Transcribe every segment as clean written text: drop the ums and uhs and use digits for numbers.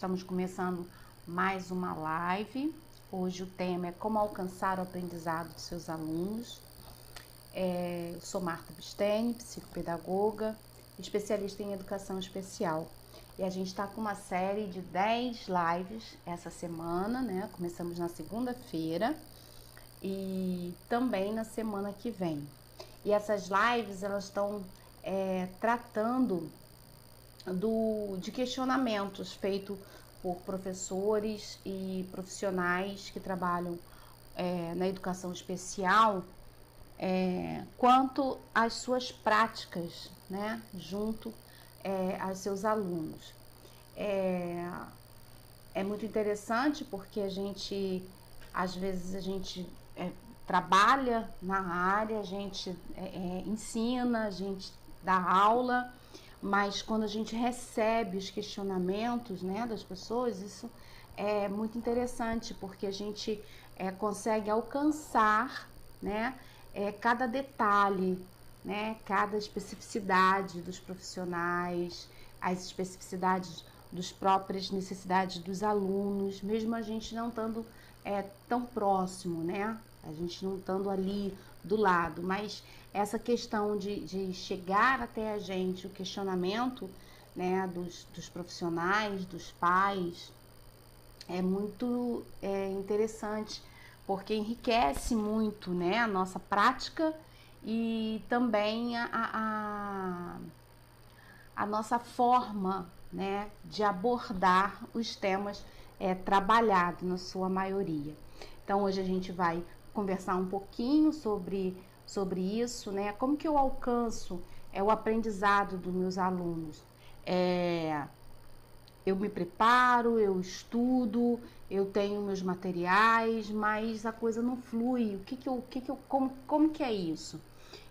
estamos começando mais uma live. Hoje o tema é como alcançar o aprendizado dos seus alunos. Eu sou Marta Busteni, psicopedagoga, especialista em educação especial. E a gente está com uma série de 10 lives essa semana, né? Começamos na segunda-feira e também na semana que vem. E essas lives, elas estão tratando de questionamentos feitos por professores e profissionais que trabalham na educação especial quanto às suas práticas, né, junto aos seus alunos. É muito interessante porque às vezes a gente trabalha na área, a gente ensina, a gente dá aula, mas quando a gente recebe os questionamentos, né, das pessoas, isso é muito interessante porque a gente consegue alcançar, né, cada detalhe, né, cada especificidade dos profissionais, as especificidades das próprias necessidades dos alunos, mesmo a gente não estando tão próximo, né? A gente não estando ali do lado, mas essa questão de chegar até a gente, o questionamento, né, dos profissionais, dos pais, é muito interessante, porque enriquece muito, né, a nossa prática e também a nossa forma, né, de abordar os temas trabalhados na sua maioria. Então hoje a gente vai conversar um pouquinho sobre isso, né? Como que eu alcanço o aprendizado dos meus alunos? Eu me preparo, eu estudo, eu tenho meus materiais, mas a coisa não flui. Como que é isso?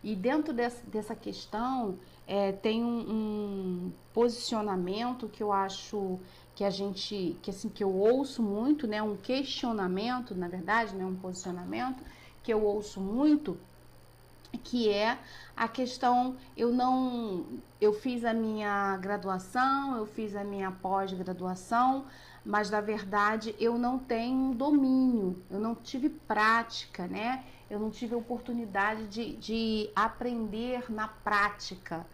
E dentro dessa questão tem um posicionamento que eu acho que eu ouço muito, né? Um questionamento, na verdade, né? Um posicionamento que eu ouço muito, que é a questão, eu fiz a minha graduação, eu fiz a minha pós-graduação, mas na verdade eu não tenho domínio, eu não tive prática, né? Eu não tive oportunidade de aprender na prática.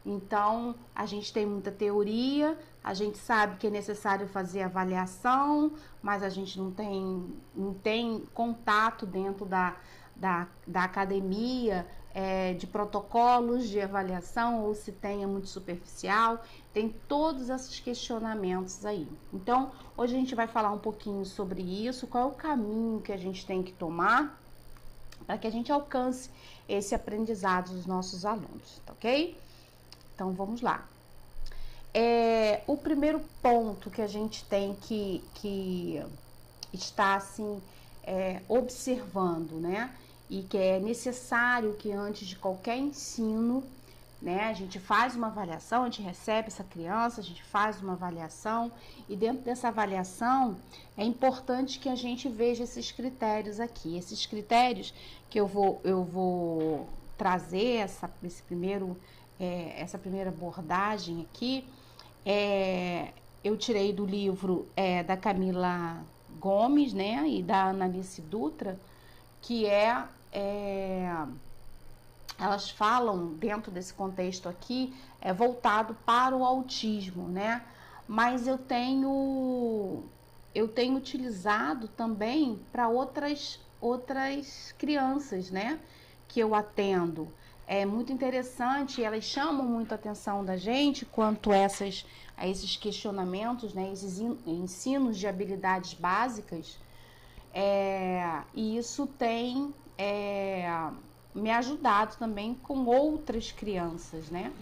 Então, a gente tem muita teoria, a gente sabe que é necessário fazer avaliação, mas a gente não tem contato dentro da academia de protocolos de avaliação, ou se tem é muito superficial. Tem todos esses questionamentos aí. Então, hoje a gente vai falar um pouquinho sobre isso, qual é o caminho que a gente tem que tomar para que a gente alcance esse aprendizado dos nossos alunos, tá ok? Então, vamos lá. O primeiro ponto que a gente tem que estar assim, observando, né? E que é necessário que antes de qualquer ensino, né, a gente faz uma avaliação, a gente recebe essa criança, a gente faz uma avaliação, e dentro dessa avaliação é importante que a gente veja esses critérios aqui. Esses critérios que eu vou trazer essa primeira abordagem aqui, eu tirei do livro da Camila Gomes, né, e da Analice Dutra, que elas falam dentro desse contexto aqui, voltado para o autismo, né? Mas eu tenho utilizado também para outras crianças, né? Que eu atendo. É muito interessante, elas chamam muito a atenção da gente quanto a esses questionamentos, né? Esses ensinos de habilidades básicas. E isso tem me ajudado também com outras crianças, né?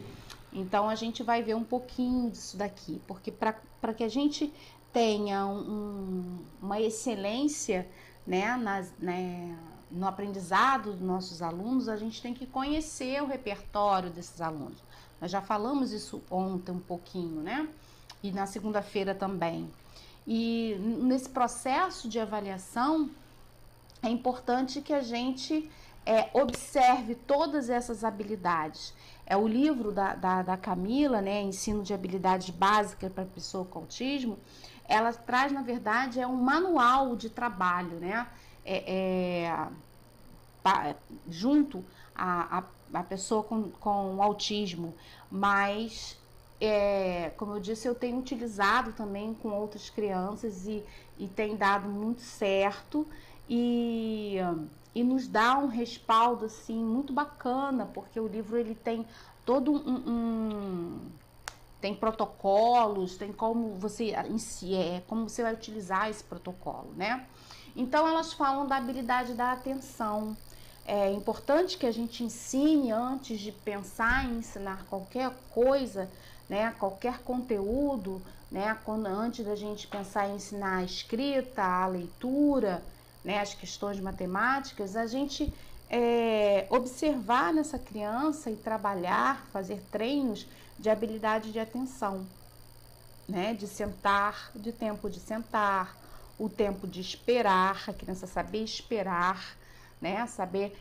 Então a gente vai ver um pouquinho disso daqui, porque para que a gente tenha uma excelência, né, no aprendizado dos nossos alunos, a gente tem que conhecer o repertório desses alunos. Nós já falamos isso ontem um pouquinho, né? E na segunda-feira também. E nesse processo de avaliação é importante que a gente observe todas essas habilidades. É o livro da Camila, né, Ensino de Habilidades Básicas para Pessoa com Autismo. Ela traz, na verdade, um manual de trabalho, né, junto a pessoa com autismo, mas, como eu disse, eu tenho utilizado também com outras crianças e tem dado muito certo e nos dá um respaldo assim muito bacana, porque o livro ele tem todo tem protocolos, tem como você como você vai utilizar esse protocolo, né? Então elas falam da habilidade da atenção. É importante que a gente ensine antes de pensar em ensinar qualquer coisa, né, qualquer conteúdo, né, antes da gente pensar em ensinar a escrita, a leitura, né, as questões matemáticas, a gente observar nessa criança e trabalhar, fazer treinos de habilidade de atenção, né, de sentar, de tempo de sentar, o tempo de esperar, a criança saber esperar, né, saber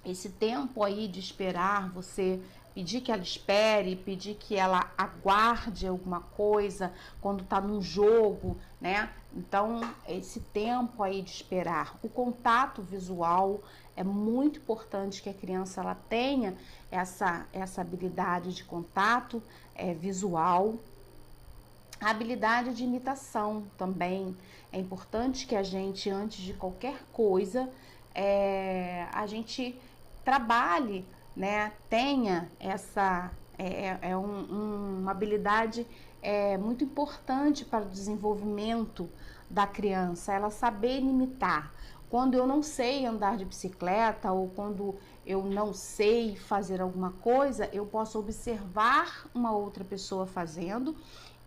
esse tempo aí de esperar, você pedir que ela espere, pedir que ela aguarde alguma coisa quando está num jogo, né? Então, esse tempo aí de esperar. O contato visual é muito importante que a criança ela tenha essa habilidade de contato visual. A habilidade de imitação também é importante que a gente, antes de qualquer coisa, a gente trabalhe, né? Tenha essa uma habilidade muito importante para o desenvolvimento da criança, ela saber imitar. Quando eu não sei andar de bicicleta ou quando eu não sei fazer alguma coisa, eu posso observar uma outra pessoa fazendo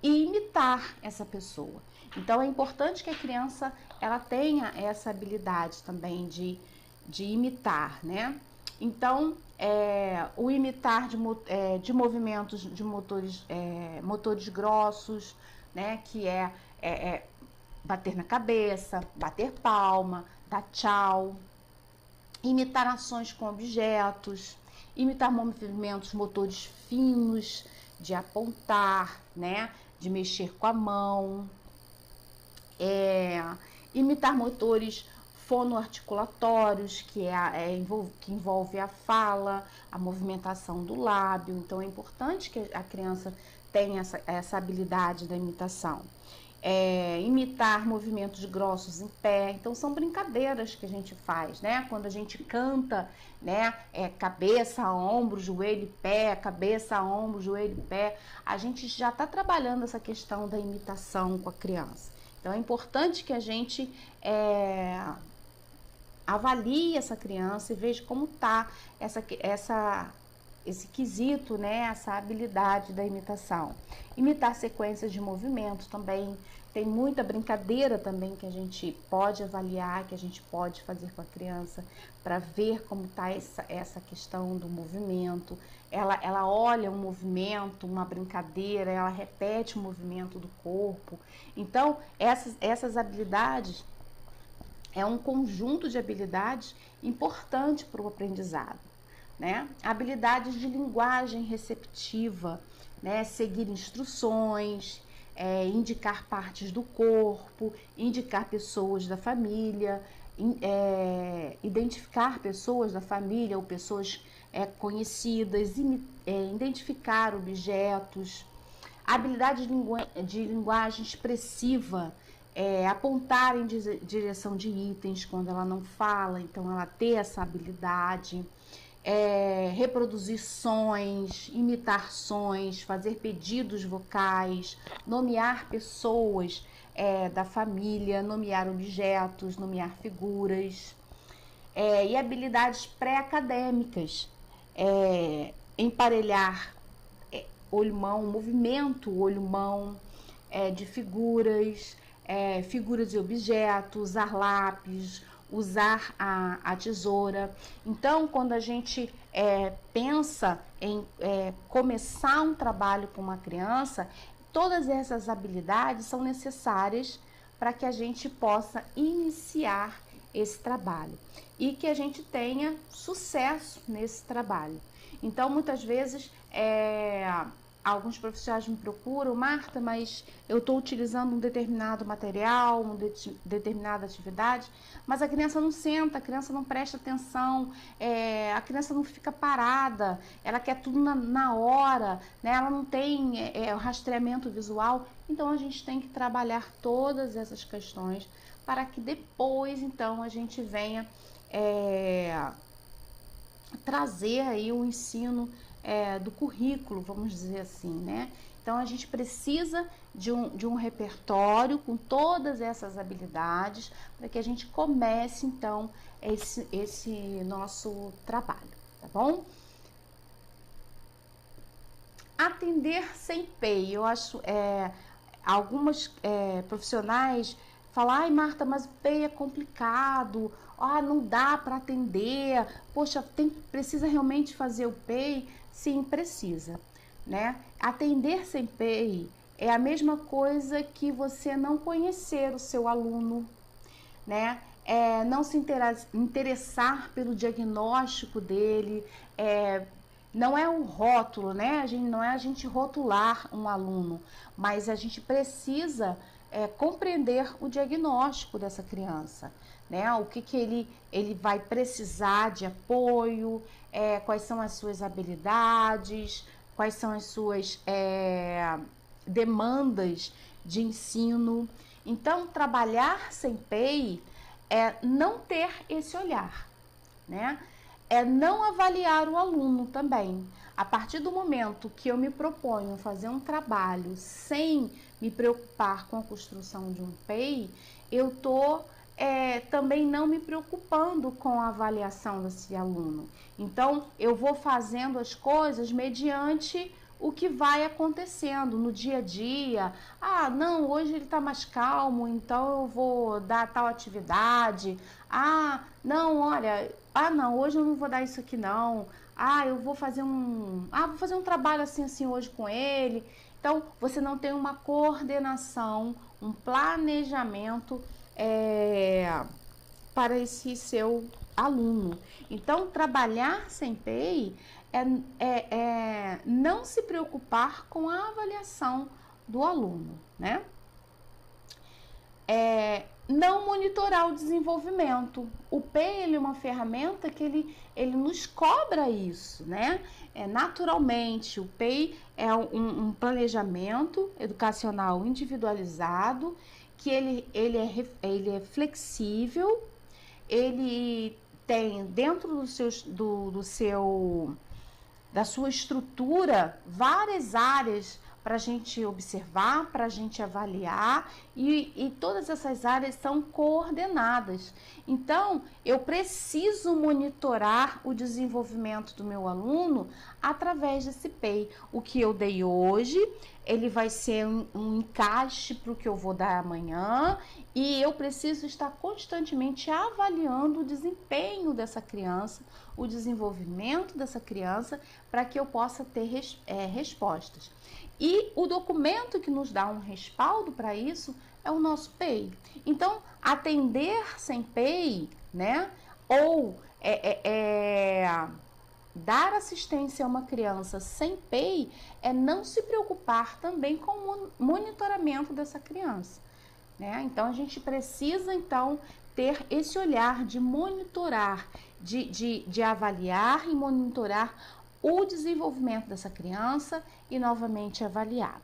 e imitar essa pessoa. Então é importante que a criança ela tenha essa habilidade também de imitar, né? Então o imitar de movimentos de motores grossos, né? Que bater na cabeça, bater palma, dar tchau, imitar ações com objetos, imitar movimentos motores finos, de apontar, né? De mexer com a mão, imitar motores fonoarticulatórios, que envolve a fala, a movimentação do lábio. Então é importante que a criança tenha essa habilidade da imitação. Imitar movimentos grossos em pé. Então são brincadeiras que a gente faz, né? Quando a gente canta, né? Cabeça, ombro, joelho, pé, cabeça, ombro, joelho, pé. A gente já está trabalhando essa questão da imitação com a criança. Então é importante que a gente avalie essa criança e veja como está esse quesito, né? Essa habilidade da imitação. Imitar sequências de movimentos também. Tem muita brincadeira também que a gente pode avaliar, que a gente pode fazer com a criança para ver como está essa questão do movimento. Ela olha um movimento, uma brincadeira, ela repete o movimento do corpo. Então, essas habilidades é um conjunto de habilidades importante para o aprendizado, né? Habilidades de linguagem receptiva, né? Seguir instruções, indicar partes do corpo, indicar pessoas da família, identificar pessoas da família ou pessoas conhecidas, identificar objetos, habilidade de linguagem expressiva, apontar em direção de itens quando ela não fala, então ela ter essa habilidade. Reproduzir sons, imitar sons, fazer pedidos vocais, nomear pessoas da família, nomear objetos, nomear figuras, e habilidades pré-acadêmicas, emparelhar olho-mão, movimento olho-mão, de figuras, figuras de objetos, usar lápis, usar a tesoura. Então, quando a gente pensa em começar um trabalho com uma criança, todas essas habilidades são necessárias para que a gente possa iniciar esse trabalho. e que a gente tenha sucesso nesse trabalho. Então, muitas vezes, alguns profissionais me procuram, Marta, mas eu estou utilizando um determinado material, uma determinada atividade, mas a criança não senta, a criança não presta atenção, a criança não fica parada, ela quer tudo na hora, né? Ela não tem o rastreamento visual. Então, a gente tem que trabalhar todas essas questões para que depois, então, a gente venha trazer aí o ensino do currículo, vamos dizer assim, né? Então, a gente precisa de um repertório com todas essas habilidades para que a gente comece, então, esse nosso trabalho, tá bom? Atender sem PEI. Eu acho, algumas profissionais falam, ai Marta, mas o PEI é complicado, não dá para atender, poxa, precisa realmente fazer o PEI? Sim, precisa, né? Atender sem PEI é a mesma coisa que você não conhecer o seu aluno, né? Não se interessar pelo diagnóstico dele, não é um rótulo, né? Não é a gente rotular um aluno, mas a gente precisa compreender o diagnóstico dessa criança, né? O que ele vai precisar de apoio, quais são as suas habilidades, quais são as suas demandas de ensino. Então, trabalhar sem PEI é não ter esse olhar, né? É não avaliar o aluno também. A partir do momento que eu me proponho fazer um trabalho sem me preocupar com a construção de um PEI, eu estou também não me preocupando com a avaliação desse aluno. Então, eu vou fazendo as coisas mediante o que vai acontecendo no dia a dia. Não, hoje ele está mais calmo, então eu vou dar tal atividade. Não, olha, não, hoje eu não vou dar isso aqui não. Eu vou fazer vou fazer um trabalho assim hoje com ele. Então, você não tem uma coordenação, um planejamento para esse seu aluno. Então, trabalhar sem PEI é não se preocupar com a avaliação do aluno, né? Não monitorar o desenvolvimento. O PEI ele é uma ferramenta que ele nos cobra isso, né? Naturalmente, o PEI é um planejamento educacional individualizado, que ele é flexível, ele tem dentro da sua estrutura várias áreas para a gente observar, para a gente avaliar, e todas essas áreas são coordenadas. Então, eu preciso monitorar o desenvolvimento do meu aluno através desse PEI. O que eu dei hoje, ele vai ser um encaixe para o que eu vou dar amanhã, e eu preciso estar constantemente avaliando o desempenho dessa criança, o desenvolvimento dessa criança, para que eu possa ter respostas. E o documento que nos dá um respaldo para isso é o nosso PEI. Então, atender sem PEI, né? Ou dar assistência a uma criança sem PEI é não se preocupar também com o monitoramento dessa criança, né? Então, a gente precisa, então, ter esse olhar de monitorar, de avaliar e monitorar o desenvolvimento dessa criança e novamente avaliar.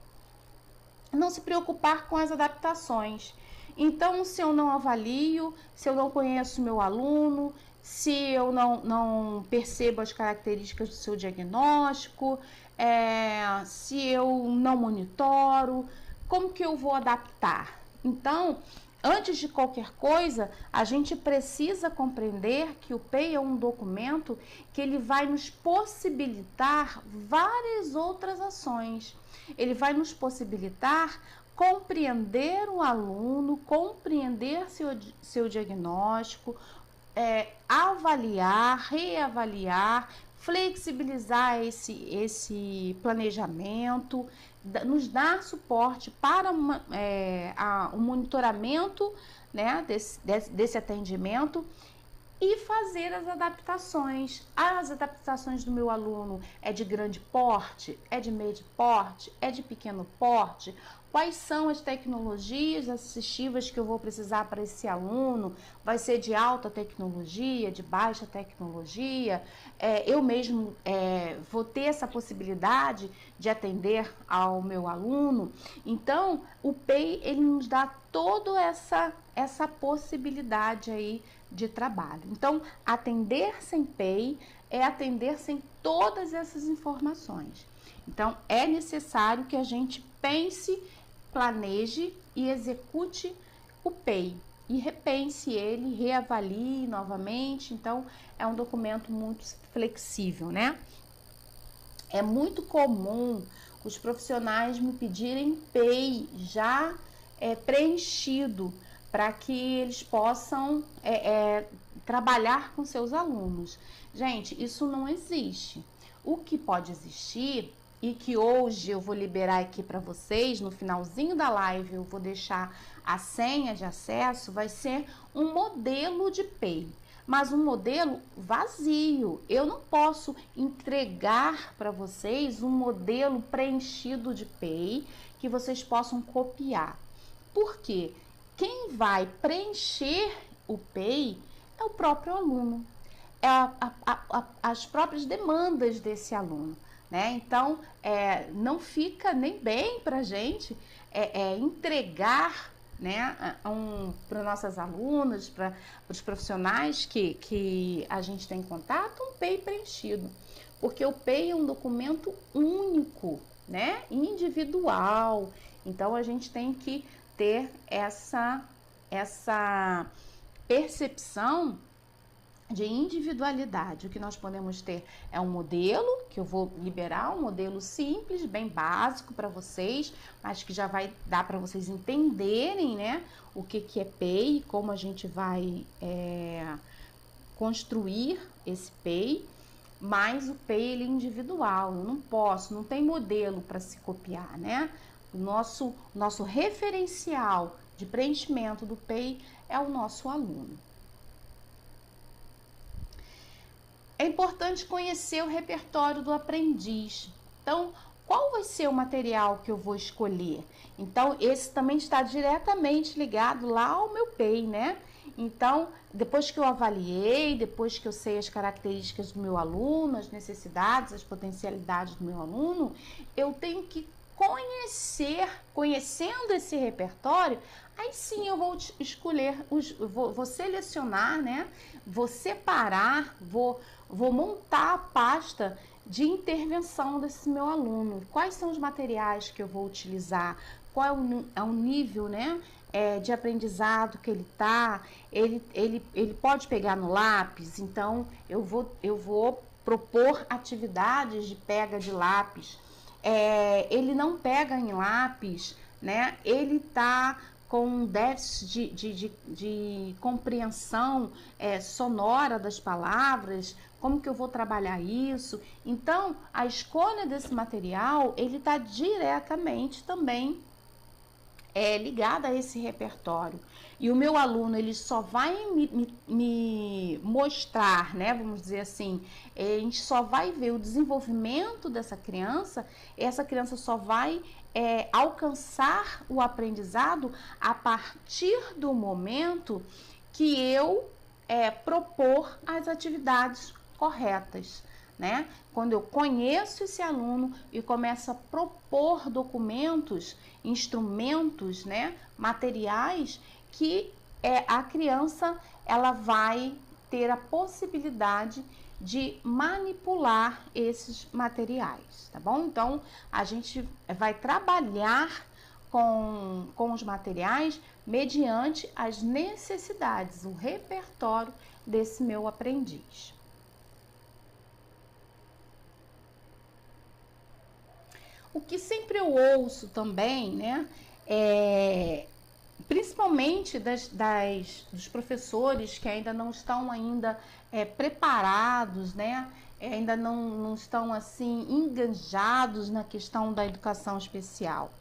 Não se preocupar com as adaptações. Então, se eu não avalio, se eu não conheço meu aluno, se eu não percebo as características do seu diagnóstico, se eu não monitoro, como que eu vou adaptar? Então, antes de qualquer coisa, a gente precisa compreender que o PEI é um documento que ele vai nos possibilitar várias outras ações. Ele vai nos possibilitar compreender o aluno, compreender seu diagnóstico, avaliar, reavaliar, flexibilizar esse planejamento, nos dar suporte para o monitoramento, né, desse atendimento e fazer as adaptações. As adaptações do meu aluno é de grande porte, é de médio porte, é de pequeno porte? Quais são as tecnologias assistivas que eu vou precisar para esse aluno? Vai ser de alta tecnologia, de baixa tecnologia? Eu mesmo vou ter essa possibilidade de atender ao meu aluno? Então, o PEI, ele nos dá toda essa possibilidade aí de trabalho. Então, atender sem PEI é atender sem todas essas informações. Então, é necessário que a gente pense, planeje e execute o PEI e repense ele, reavalie novamente. Então, é um documento muito flexível, né? É muito comum os profissionais me pedirem PEI já preenchido para que eles possam trabalhar com seus alunos. Gente, isso não existe. O que pode existir e que hoje eu vou liberar aqui para vocês, no finalzinho da live eu vou deixar a senha de acesso, vai ser um modelo de PEI, mas um modelo vazio. Eu não posso entregar para vocês um modelo preenchido de PEI que vocês possam copiar. Por quê? Quem vai preencher o PEI é o próprio aluno, as próprias demandas desse aluno, né? Então, não fica nem bem para a gente entregar, né, para nossas alunas, para os profissionais que a gente tem contato, um PEI preenchido, porque o PEI é um documento único, né, individual. Então, a gente tem que ter essa percepção de individualidade. O que nós podemos ter é um modelo, que eu vou liberar, um modelo simples, bem básico para vocês, mas que já vai dar para vocês entenderem, né, o que é PEI, como a gente vai construir esse PEI. Mas o PEI, ele é individual, eu não tem modelo para se copiar, né? O nosso referencial de preenchimento do PEI é o nosso aluno. É importante conhecer o repertório do aprendiz. Então, qual vai ser o material que eu vou escolher? Então, esse também está diretamente ligado lá ao meu PEI, né? Então, depois que eu avaliei, depois que eu sei as características do meu aluno, as necessidades, as potencialidades do meu aluno, eu tenho que conhecendo esse repertório, aí sim eu vou escolher, vou selecionar, né? Vou separar, vou montar a pasta de intervenção desse meu aluno. Quais são os materiais que eu vou utilizar? Qual é o nível, né, de aprendizado que ele tá? Ele pode pegar no lápis, então eu vou propor atividades de pega de lápis. Ele não pega em lápis, né? Ele tá com um déficit de compreensão sonora das palavras. Como que eu vou trabalhar isso? Então, a escolha desse material, ele está diretamente também ligada a esse repertório. E o meu aluno, ele só vai me mostrar, né, vamos dizer assim, a gente só vai ver o desenvolvimento dessa criança, essa criança só vai alcançar o aprendizado a partir do momento que eu propor as atividades corretas, né? Quando eu conheço esse aluno e começo a propor documentos, instrumentos, né, materiais que a criança ela vai ter a possibilidade de manipular esses materiais, tá bom? Então, a gente vai trabalhar com os materiais mediante as necessidades, o repertório desse meu aprendiz. O que sempre eu ouço também, né, principalmente dos professores que ainda não estão preparados, né, ainda não estão assim engajados na questão da educação especial.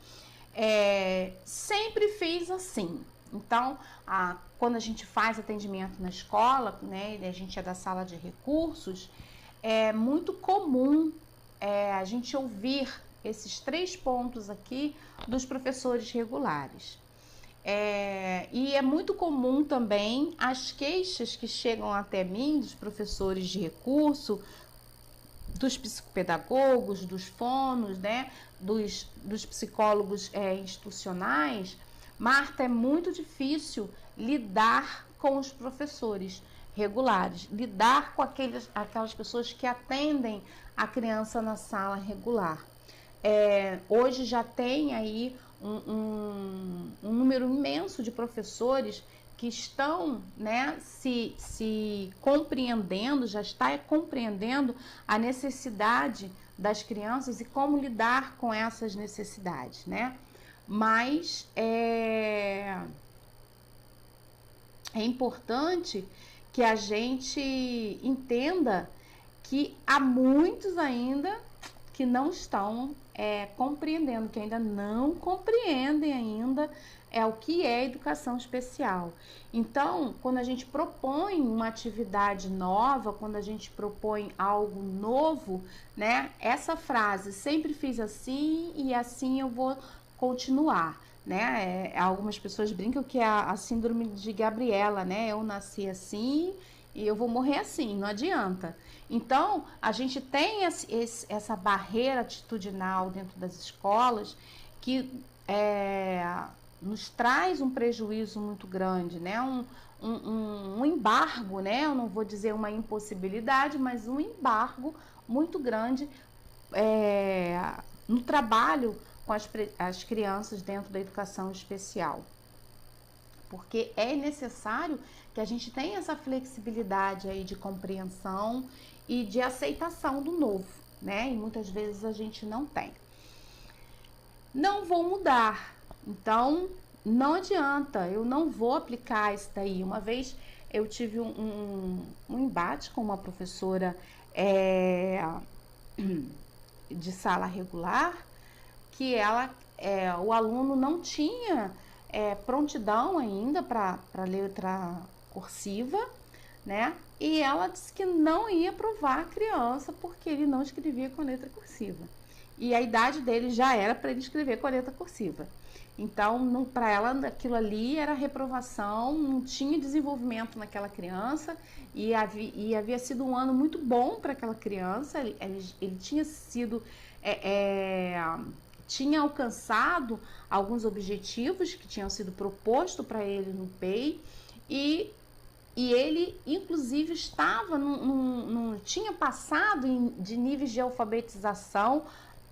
Sempre fiz assim, Então, quando a gente faz atendimento na escola, né, e a gente é da sala de recursos, é muito comum a gente ouvir esses 3 pontos aqui dos professores regulares. E é muito comum também as queixas que chegam até mim dos professores de recurso, dos psicopedagogos, dos fonos, né, dos psicólogos institucionais. Marta, é muito difícil lidar com os professores regulares, lidar com aquelas pessoas que atendem a criança na sala regular. Hoje já tem aí um número imenso de professores que estão, né, se compreendendo, já está compreendendo a necessidade das crianças e como lidar com essas necessidades, né? Mas é importante que a gente entenda que há muitos ainda que não estão compreendendo, que ainda não compreendem ainda o que é educação especial. Então, quando a gente propõe uma atividade nova, quando a gente propõe algo novo, né? Essa frase, sempre fiz assim e assim eu vou continuar, né? Algumas pessoas brincam que é a síndrome de Gabriela, né? Eu nasci assim e eu vou morrer assim, não adianta. Então, a gente tem essa barreira atitudinal dentro das escolas que nos traz um prejuízo muito grande, né? Um embargo, né? Eu não vou dizer uma impossibilidade, mas um embargo muito grande no trabalho com as crianças dentro da educação especial. Porque é necessário que a gente tenha essa flexibilidade aí de compreensão e de aceitação do novo, né? E muitas vezes a gente não tem. Não vou mudar, então não adianta, eu não vou aplicar isso daí. Uma vez eu tive um embate com uma professora de sala regular, que o aluno não tinha prontidão ainda para letra cursiva, né? E ela disse que não ia aprovar a criança porque ele não escrevia com a letra cursiva. E a idade dele já era para ele escrever com a letra cursiva. Então, para ela, aquilo ali era reprovação, não tinha desenvolvimento naquela criança e havia sido um ano muito bom para aquela criança. Ele tinha sido... tinha alcançado alguns objetivos que tinham sido propostos para ele no PEI e ele, inclusive, tinha passado de níveis de alfabetização,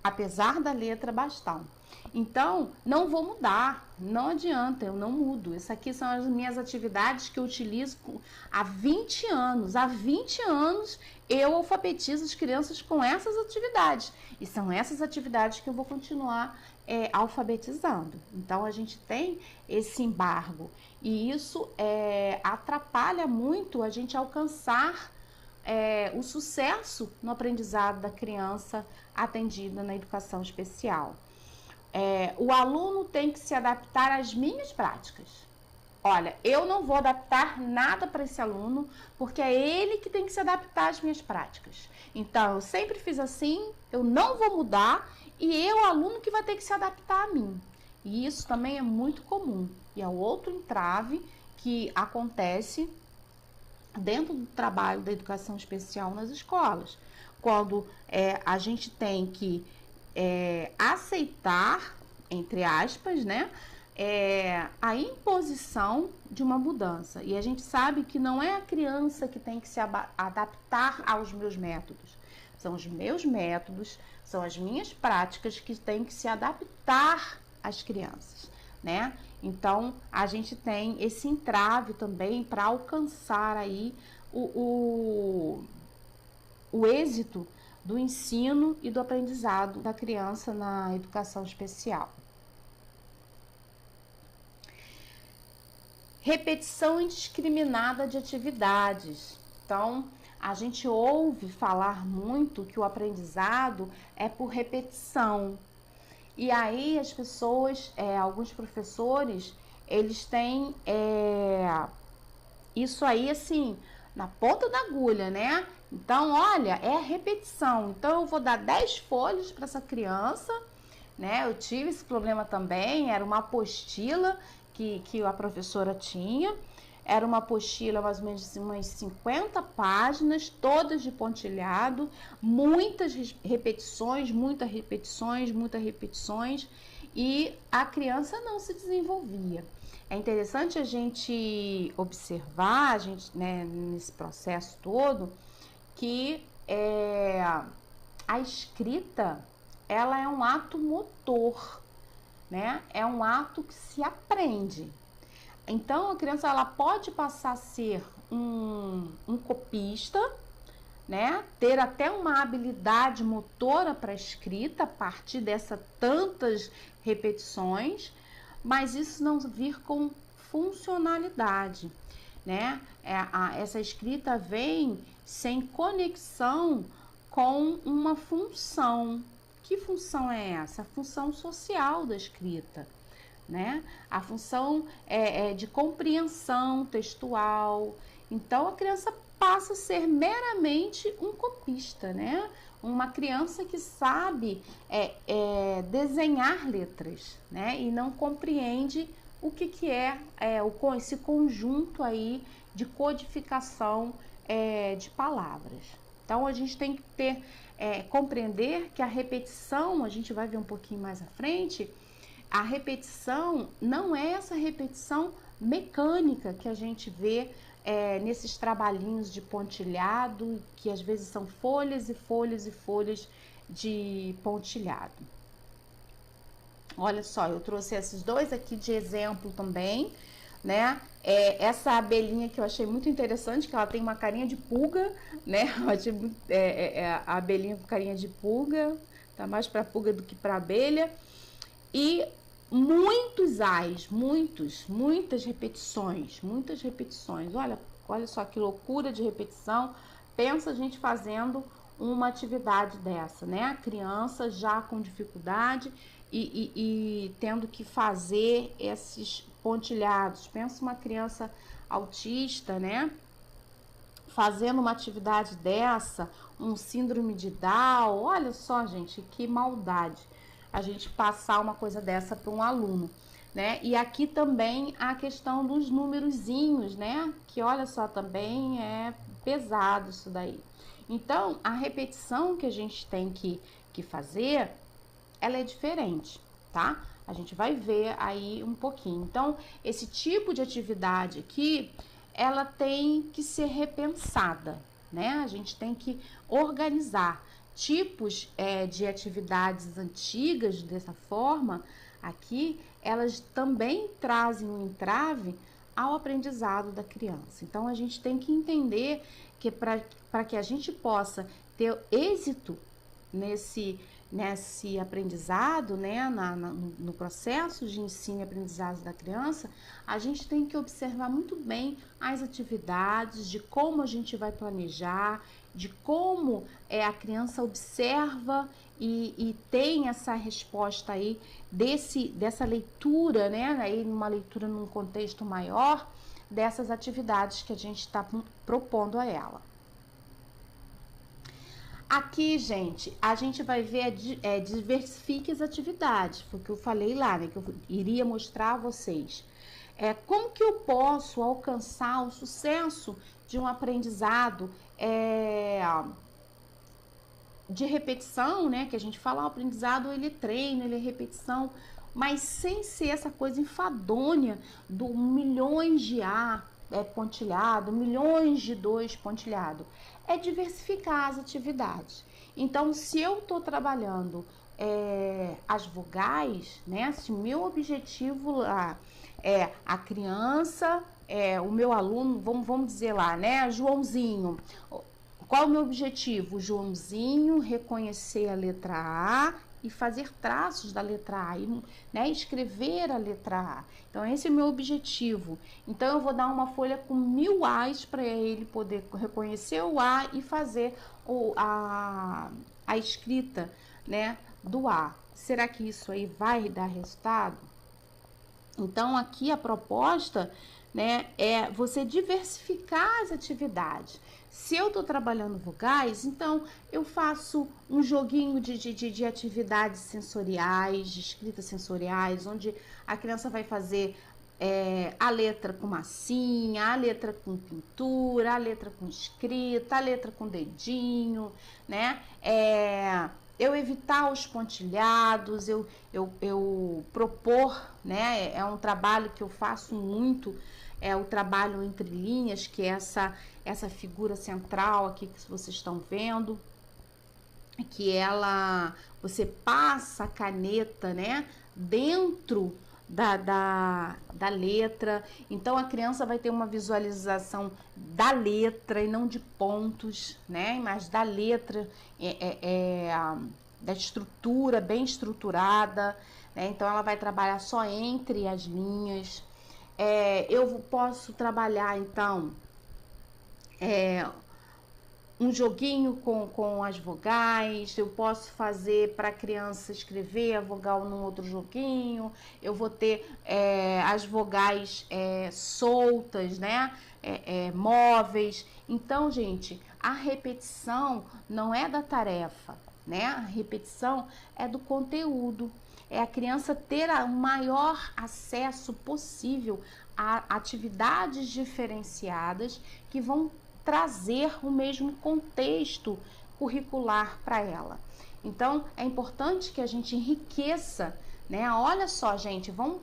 apesar da letra bastão. Então, não vou mudar, não adianta, eu não mudo. Essas aqui são as minhas atividades que eu utilizo há 20 anos. Há 20 anos eu alfabetizo as crianças com essas atividades. E são essas atividades que eu vou continuar alfabetizando. Então, a gente tem esse embargo. E isso atrapalha muito a gente alcançar o sucesso no aprendizado da criança atendida na educação especial. O aluno tem que se adaptar às minhas práticas. Olha, eu não vou adaptar nada para esse aluno, porque é ele que tem que se adaptar às minhas práticas. Então, eu sempre fiz assim, eu não vou mudar, e o aluno que vai ter que se adaptar a mim. E isso também é muito comum. E é outro entrave que acontece dentro do trabalho da educação especial nas escolas. Quando a gente tem que aceitar, entre aspas, né, a imposição de uma mudança. E a gente sabe que não é a criança que tem que se adaptar aos meus métodos. São os meus métodos, são as minhas práticas que têm que se adaptar às crianças, né? Então, a gente tem esse entrave também para alcançar aí o êxito do ensino e do aprendizado da criança na educação especial. Repetição indiscriminada de atividades. Então, a gente ouve falar muito que o aprendizado é por repetição. E aí as pessoas, alguns professores, eles têm isso aí, assim, na ponta da agulha, né? Então, olha, é repetição. Então, eu vou dar 10 folhas para essa criança, né? Eu tive esse problema também, era uma apostila que a professora tinha. Era uma apostila, mais ou menos assim, umas 50 páginas, todas de pontilhado, muitas repetições, muitas repetições, muitas repetições, e a criança não se desenvolvia. É interessante a gente observar, a gente, né, nesse processo todo, que a escrita, ela é um ato motor, né? É um ato que se aprende. Então, a criança, ela pode passar a ser um copista, né? Ter até uma habilidade motora para escrita a partir dessas tantas repetições, mas isso não vir com funcionalidade, né? Essa escrita vem sem conexão com uma função. Que função é essa? A função social da escrita, né? A função de compreensão textual. Então, a criança passa a ser meramente um copista, né? Uma criança que sabe desenhar letras, né? E não compreende o que é esse conjunto aí de codificação de palavras. Então, a gente tem que compreender que a repetição, a gente vai ver um pouquinho mais à frente, a repetição não é essa repetição mecânica que a gente vê nesses trabalhinhos de pontilhado, que às vezes são folhas e folhas e folhas de pontilhado. Olha só, eu trouxe esses dois aqui de exemplo também, né? Essa abelhinha que eu achei muito interessante, que ela tem uma carinha de pulga, né? Eu achei a abelhinha com carinha de pulga, tá mais para pulga do que para abelha. E muitos ais, muitas repetições, muitas repetições. Olha só que loucura de repetição. Pensa a gente fazendo uma atividade dessa, né? A criança já com dificuldade e tendo que fazer esses pontilhados. Pensa uma criança autista, né? Fazendo uma atividade dessa, um síndrome de Down. Olha só, gente, que maldade a gente passar uma coisa dessa para um aluno, né? E aqui também a questão dos numerozinhos, né? Que olha só, também é pesado isso daí. Então, a repetição que a gente tem que fazer, ela é diferente, tá? A gente vai ver aí um pouquinho. Então, esse tipo de atividade aqui, ela tem que ser repensada, né? A gente tem que organizar tipos de atividades antigas dessa forma. Aqui, elas também trazem um entrave ao aprendizado da criança. Então, a gente tem que entender que para que a gente possa ter êxito nesse aprendizado, né, no processo de ensino e aprendizado da criança, a gente tem que observar muito bem as atividades, de como a gente vai planejar, de como a criança observa e tem essa resposta aí dessa leitura, né, aí numa leitura num contexto maior, dessas atividades que a gente está propondo a ela. Aqui, gente, a gente vai ver diversifique as atividades, foi o que eu falei lá, né, que eu iria mostrar a vocês. Como que eu posso alcançar o sucesso de um aprendizado de repetição, né, que a gente fala, o aprendizado ele é treino, ele é repetição, mas sem ser essa coisa enfadonha do milhões de A pontilhado, milhões de 2 pontilhado. É diversificar as atividades. Então, se eu estou trabalhando as vogais, né? Se o meu objetivo lá é a criança, o meu aluno, vamos dizer lá, né? Joãozinho. Qual é o meu objetivo? Joãozinho reconhecer a letra A e fazer traços da letra A, né? Escrever a letra A. Então, esse é o meu objetivo. Então, eu vou dar uma folha com 1000 A's para ele poder reconhecer o A e fazer a escrita, né, do A. Será que isso aí vai dar resultado? Então, aqui a proposta, né, é você diversificar as atividades. Se eu estou trabalhando vogais, então eu faço um joguinho de atividades sensoriais, de escritas sensoriais, onde a criança vai fazer a letra com massinha, a letra com pintura, a letra com escrita, a letra com dedinho, né? Eu evitar os pontilhados, eu propor, né? É um trabalho que eu faço muito, é o trabalho entre linhas, que é essa figura central aqui que vocês estão vendo, que você passa a caneta, né, dentro da letra. Então a criança vai ter uma visualização da letra e não de pontos, né, mas da letra, da estrutura bem estruturada, né? Então ela vai trabalhar só entre as linhas. Eu posso trabalhar então um joguinho com as vogais, eu posso fazer para a criança escrever a vogal num outro joguinho, eu vou ter as vogais soltas, né? Móveis. Então, gente, a repetição não é da tarefa, né? A repetição é do conteúdo. É a criança ter o maior acesso possível a atividades diferenciadas que vão trazer o mesmo contexto curricular para ela. Então, é importante que a gente enriqueça, né? Olha só, gente, vamos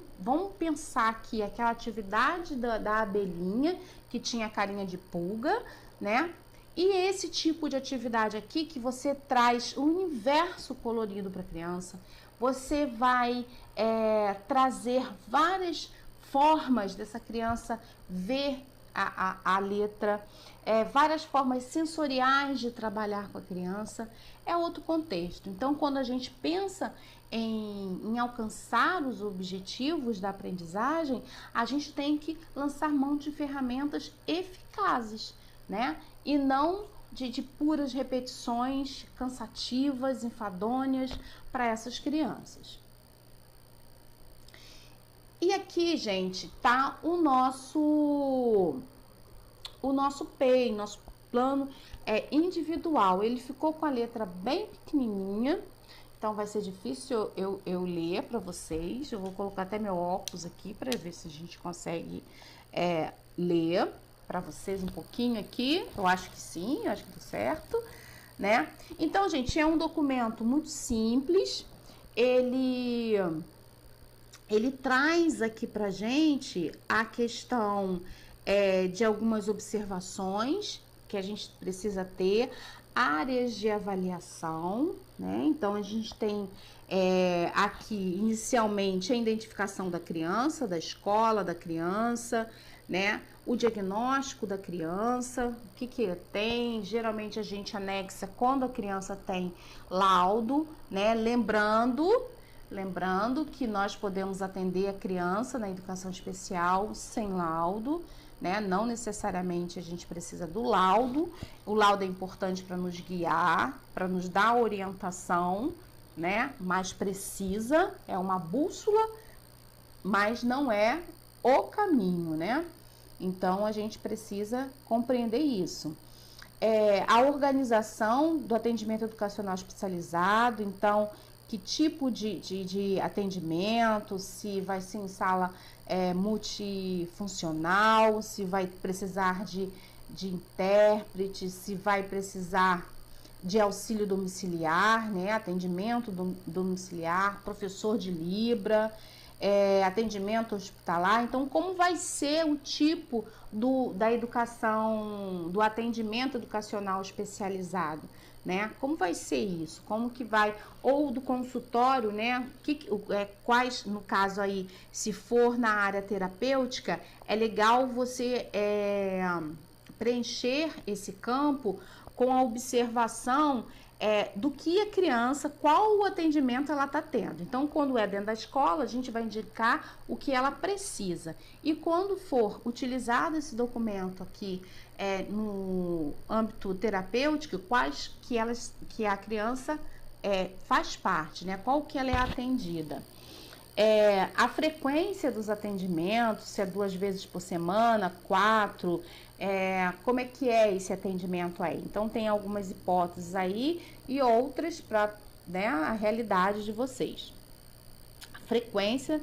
pensar aqui aquela atividade da abelhinha que tinha carinha de pulga, né? E esse tipo de atividade aqui que você traz o universo colorido para a criança, você vai trazer várias formas dessa criança ver a letra, várias formas sensoriais de trabalhar com a criança, é outro contexto. Então, quando a gente pensa em alcançar os objetivos da aprendizagem, a gente tem que lançar mão de ferramentas eficazes, né? E não de puras repetições cansativas, enfadonhas para essas crianças. E aqui, gente, tá o nosso PEI, nosso plano individual. Ele ficou com a letra bem pequenininha, então vai ser difícil eu ler para vocês. Eu vou colocar até meu óculos aqui para ver se a gente consegue ler para vocês um pouquinho aqui. Eu acho que sim, eu acho que deu certo, né? Então, gente, é um documento muito simples. Ele traz aqui pra gente a questão de algumas observações que a gente precisa ter, áreas de avaliação, né? Então, a gente tem aqui, inicialmente, a identificação da criança, da escola da criança, né? O diagnóstico da criança, o que tem. Geralmente, a gente anexa quando a criança tem laudo, né? Lembrando que nós podemos atender a criança na educação especial sem laudo, né? Não necessariamente a gente precisa do laudo. O laudo é importante para nos guiar, para nos dar orientação, né? Mais precisa, é uma bússola, mas não é o caminho, né? Então, a gente precisa compreender isso. A organização do atendimento educacional especializado, então, que tipo de atendimento, se vai ser em sala multifuncional, se vai precisar de intérprete, se vai precisar de auxílio domiciliar, né? Atendimento domiciliar, professor de Libra, atendimento hospitalar. Então, como vai ser o tipo da educação, do atendimento educacional especializado, né? Como vai ser isso? Como que vai, ou do consultório, né? Quais, no caso aí, se for na área terapêutica, é legal você preencher esse campo com a observação do que a criança, qual o atendimento ela está tendo. Então, quando é dentro da escola, a gente vai indicar o que ela precisa. E quando for utilizado esse documento aqui no âmbito terapêutico, quais que a criança faz parte, né? Qual que ela é atendida. A frequência dos atendimentos, se é 2 vezes por semana, 4, como é que é esse atendimento aí? Então, tem algumas hipóteses aí e outras para, né, a realidade de vocês. A frequência,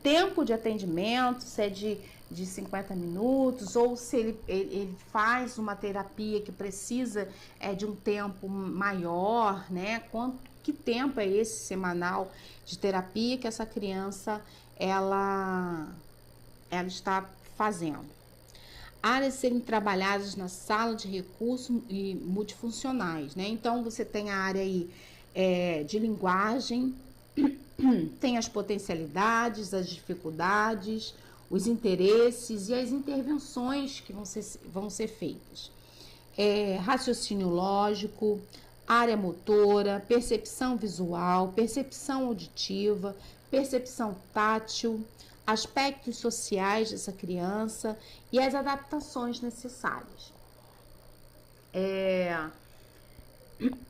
tempo de atendimento, se é de 50 minutos, ou se ele faz uma terapia que precisa de um tempo maior, né? Que tempo é esse semanal de terapia que essa criança ela está fazendo. Áreas serem trabalhadas na sala de recursos e multifuncionais, né? Então, você tem a área aí de linguagem, tem as potencialidades, as dificuldades, os interesses e as intervenções que vão ser feitas. Raciocínio lógico, área motora, percepção visual, percepção auditiva, percepção tátil, aspectos sociais dessa criança e as adaptações necessárias.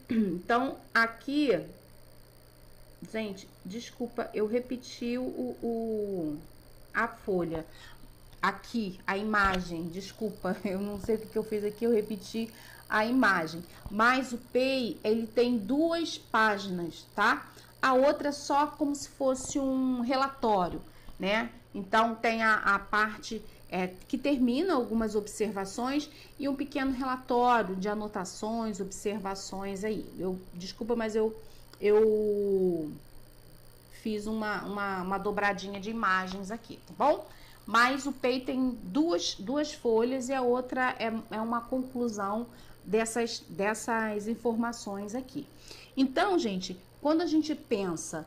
Então, aqui, gente, desculpa, eu repeti a folha. Aqui, a imagem, desculpa, eu não sei o que eu fiz aqui, eu repeti a imagem. Mas o PEI, ele tem 2 páginas, tá? A outra é só como se fosse um relatório, né? Então, tem a parte que termina algumas observações e um pequeno relatório de anotações, observações aí. Desculpa, mas eu fiz uma dobradinha de imagens aqui, tá bom? Mas o PEI tem duas folhas e a outra é uma conclusão dessas informações aqui. Então, gente, quando a gente pensa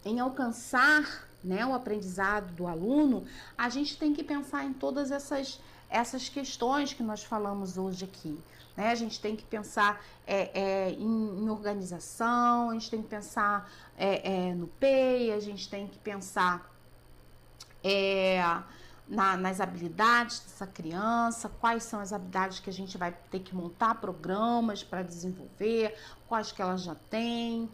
em alcançar, né, o aprendizado do aluno, a gente tem que pensar em todas essas questões que nós falamos hoje aqui. Né? A gente tem que pensar em organização, a gente tem que pensar no PEI, a gente tem que pensar nas habilidades dessa criança, quais são as habilidades que a gente vai ter que montar programas para desenvolver, quais que ela já tem,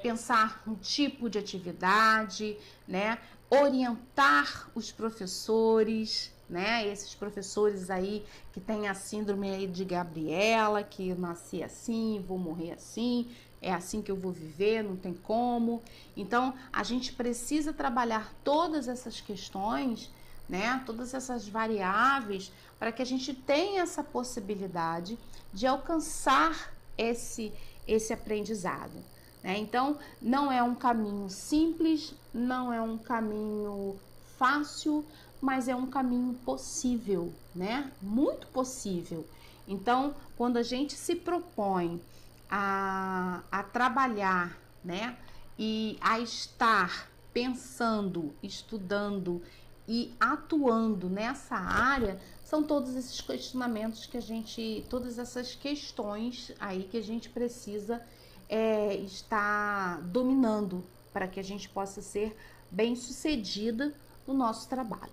pensar no tipo de atividade, né? Orientar os professores, né? Esses professores aí que têm a síndrome aí de Gabriela, que eu nasci assim, vou morrer assim, é assim que eu vou viver, não tem como. Então, a gente precisa trabalhar todas essas questões, né? Todas essas variáveis para que a gente tenha essa possibilidade de alcançar esse aprendizado. Né? Então, não é um caminho simples, não é um caminho fácil, mas é um caminho possível, né? Muito possível. Então, quando a gente se propõe a trabalhar, né? E a estar pensando, estudando e atuando nessa área, são todos esses questionamentos todas essas questões aí que a gente precisa estar dominando para que a gente possa ser bem-sucedida no nosso trabalho.